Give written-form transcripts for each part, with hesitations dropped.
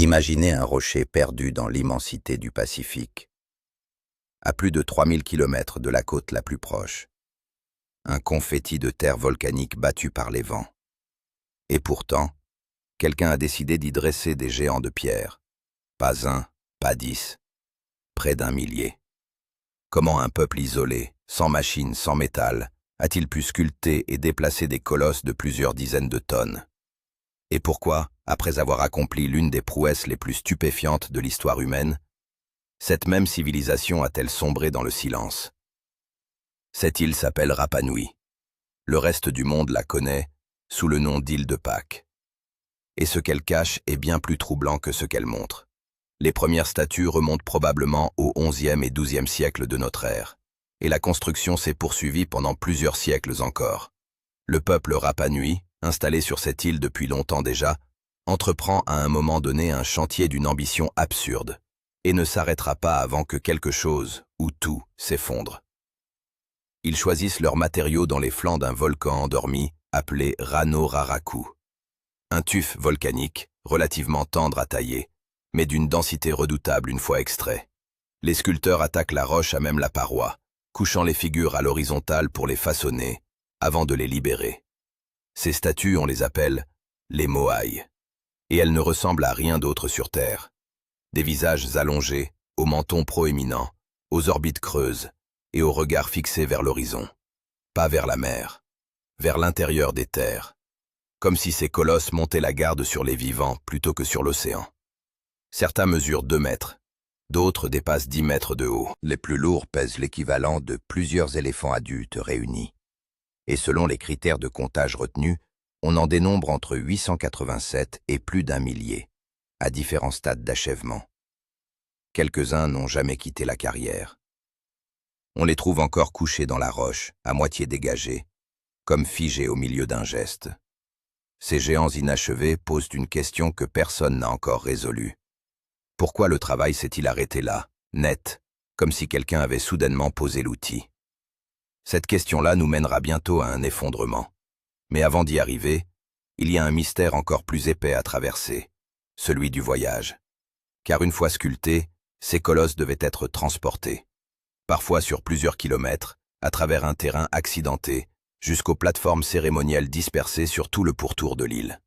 Imaginez un rocher perdu dans l'immensité du Pacifique, à plus de 3000 km de la côte la plus proche. Un confetti de terre volcanique battu par les vents. Et pourtant, quelqu'un a décidé d'y dresser des géants de pierre. Pas un, pas 10, près d'un millier. Comment un peuple isolé, sans machine, sans métal, a-t-il pu sculpter et déplacer des colosses de plusieurs dizaines de tonnes? Et pourquoi, après avoir accompli l'une des prouesses les plus stupéfiantes de l'histoire humaine, cette même civilisation a-t-elle sombré dans le silence? Cette île s'appelle Rapa Nui. Le reste du monde la connaît sous le nom d'île de Pâques. Et ce qu'elle cache est bien plus troublant que ce qu'elle montre. Les premières statues remontent probablement au XIe et XIIe siècle de notre ère, et la construction s'est poursuivie pendant plusieurs siècles encore. Le peuple Rapa Nui, installé sur cette île depuis longtemps déjà, entreprend à un moment donné un chantier d'une ambition absurde, et ne s'arrêtera pas avant que quelque chose, ou tout, s'effondre. Ils choisissent leurs matériaux dans les flancs d'un volcan endormi, appelé Rano Raraku. Un tuf volcanique, relativement tendre à tailler, mais d'une densité redoutable une fois extrait. Les sculpteurs attaquent la roche à même la paroi, couchant les figures à l'horizontale pour les façonner, avant de les libérer. Ces statues, on les appelle les Moai, et elles ne ressemblent à rien d'autre sur Terre. Des visages allongés, au menton proéminent, aux orbites creuses, et au regard fixé vers l'horizon. Pas vers la mer, vers l'intérieur des terres, comme si ces colosses montaient la garde sur les vivants plutôt que sur l'océan. Certains mesurent 2 mètres, d'autres dépassent 10 mètres de haut. Les plus lourds pèsent l'équivalent de plusieurs éléphants adultes réunis. Et selon les critères de comptage retenus, on en dénombre entre 887 et plus d'1 millier, à différents stades d'achèvement. Quelques-uns n'ont jamais quitté la carrière. On les trouve encore couchés dans la roche, à moitié dégagés, comme figés au milieu d'un geste. Ces géants inachevés posent une question que personne n'a encore résolue. Pourquoi le travail s'est-il arrêté là, net, comme si quelqu'un avait soudainement posé l'outil? Cette question-là nous mènera bientôt à un effondrement. Mais avant d'y arriver, il y a un mystère encore plus épais à traverser, celui du voyage. Car une fois sculptés, ces colosses devaient être transportés, parfois sur plusieurs kilomètres, à travers un terrain accidenté, jusqu'aux plateformes cérémonielles dispersées sur tout le pourtour de l'île.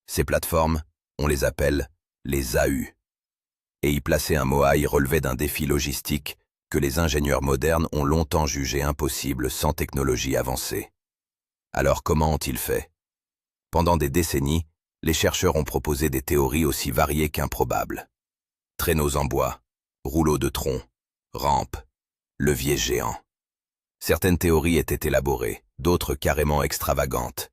Ces plateformes, on les appelle les AU. Et y placer un Moai relevait d'un défi logistique que les ingénieurs modernes ont longtemps jugé impossible sans technologie avancée. Alors comment ont-ils fait? Pendant des décennies, les chercheurs ont proposé des théories aussi variées qu'improbables. Traîneaux en bois, rouleaux de tronc, rampes, leviers géants. Certaines théories étaient élaborées, d'autres carrément extravagantes,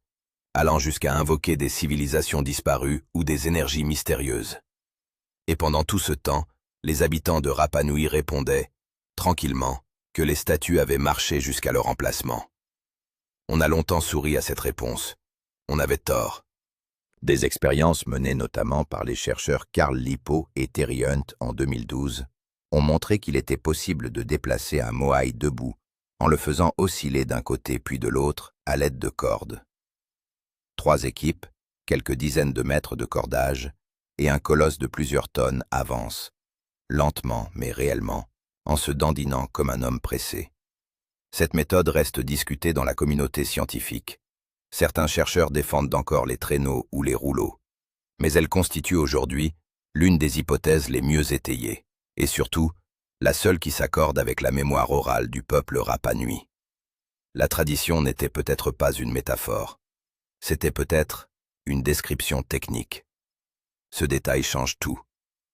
allant jusqu'à invoquer des civilisations disparues ou des énergies mystérieuses. Et pendant tout ce temps, les habitants de Rapa Nui répondaient, tranquillement, que les statues avaient marché jusqu'à leur emplacement. On a longtemps souri à cette réponse. On avait tort. Des expériences menées notamment par les chercheurs Carl Lippo et Terry Hunt en 2012 ont montré qu'il était possible de déplacer un Moai debout en le faisant osciller d'un côté puis de l'autre à l'aide de cordes. 3 équipes, quelques dizaines de mètres de cordage, et un colosse de plusieurs tonnes avancent, lentement mais réellement, en se dandinant comme un homme pressé. Cette méthode reste discutée dans la communauté scientifique. Certains chercheurs défendent encore les traîneaux ou les rouleaux. Mais elle constitue aujourd'hui l'une des hypothèses les mieux étayées, et surtout, la seule qui s'accorde avec la mémoire orale du peuple Rapa Nui. La tradition n'était peut-être pas une métaphore. C'était peut-être une description technique. Ce détail change tout,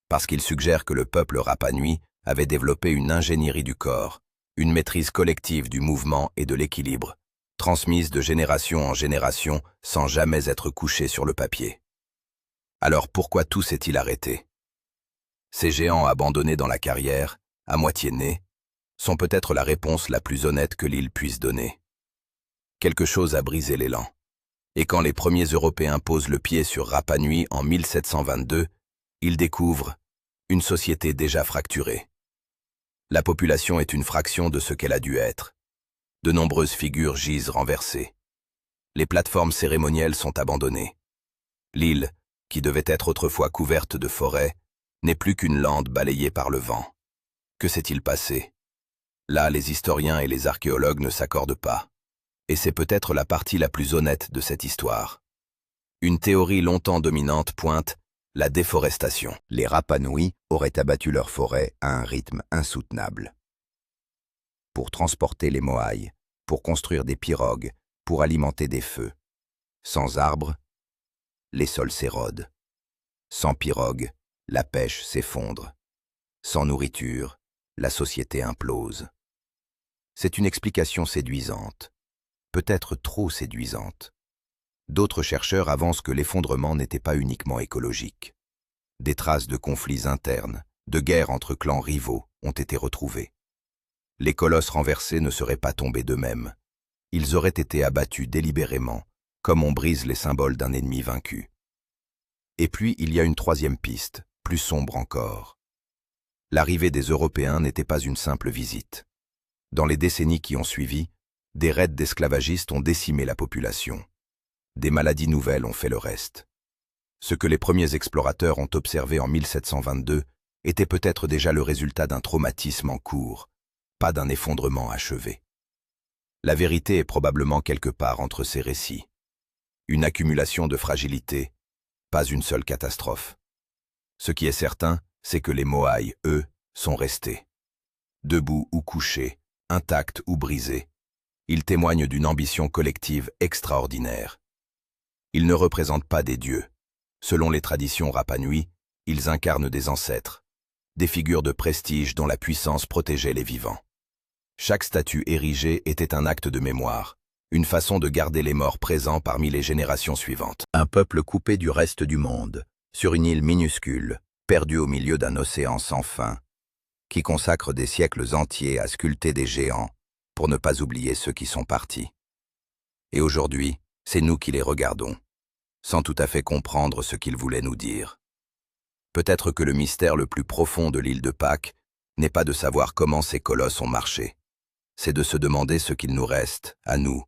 parce qu'il suggère que le peuple Rapa Nui avait développé une ingénierie du corps, une maîtrise collective du mouvement et de l'équilibre, transmise de génération en génération sans jamais être couché sur le papier. Alors pourquoi tout s'est-il arrêté? Ces géants abandonnés dans la carrière, à moitié nés, sont peut-être la réponse la plus honnête que l'île puisse donner. Quelque chose a brisé l'élan. Et quand les premiers Européens posent le pied sur Rapa Nui en 1722, ils découvrent une société déjà fracturée. La population est une fraction de ce qu'elle a dû être. De nombreuses figures gisent renversées. Les plateformes cérémonielles sont abandonnées. L'île, qui devait être autrefois couverte de forêts, n'est plus qu'une lande balayée par le vent. Que s'est-il passé? Là, les historiens et les archéologues ne s'accordent pas. Et c'est peut-être la partie la plus honnête de cette histoire. Une théorie longtemps dominante pointe la déforestation. Les Rapa Nui auraient abattu leurs forêts à un rythme insoutenable. Pour transporter les moaïs, pour construire des pirogues, pour alimenter des feux. Sans arbres, les sols s'érodent. Sans pirogues, la pêche s'effondre. Sans nourriture, la société implose. C'est une explication séduisante, peut-être trop séduisante. D'autres chercheurs avancent que l'effondrement n'était pas uniquement écologique. Des traces de conflits internes, de guerres entre clans rivaux ont été retrouvées. Les colosses renversés ne seraient pas tombés d'eux-mêmes. Ils auraient été abattus délibérément, comme on brise les symboles d'un ennemi vaincu. Et puis, il y a une troisième piste, plus sombre encore. L'arrivée des Européens n'était pas une simple visite. Dans les décennies qui ont suivi, des raids d'esclavagistes ont décimé la population. Des maladies nouvelles ont fait le reste. Ce que les premiers explorateurs ont observé en 1722 était peut-être déjà le résultat d'un traumatisme en cours, pas d'un effondrement achevé. La vérité est probablement quelque part entre ces récits. Une accumulation de fragilité, pas une seule catastrophe. Ce qui est certain, c'est que les moaïs, eux, sont restés. Debout ou couchés, intacts ou brisés, ils témoignent d'une ambition collective extraordinaire. Ils ne représentent pas des dieux. Selon les traditions Rapa Nui, ils incarnent des ancêtres, des figures de prestige dont la puissance protégeait les vivants. Chaque statue érigée était un acte de mémoire, une façon de garder les morts présents parmi les générations suivantes. Un peuple coupé du reste du monde, sur une île minuscule, perdu au milieu d'un océan sans fin, qui consacre des siècles entiers à sculpter des géants, pour ne pas oublier ceux qui sont partis. Et aujourd'hui, c'est nous qui les regardons, sans tout à fait comprendre ce qu'ils voulaient nous dire. Peut-être que le mystère le plus profond de l'île de Pâques n'est pas de savoir comment ces colosses ont marché. C'est de se demander ce qu'il nous reste, à nous,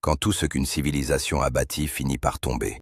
quand tout ce qu'une civilisation a bâti finit par tomber.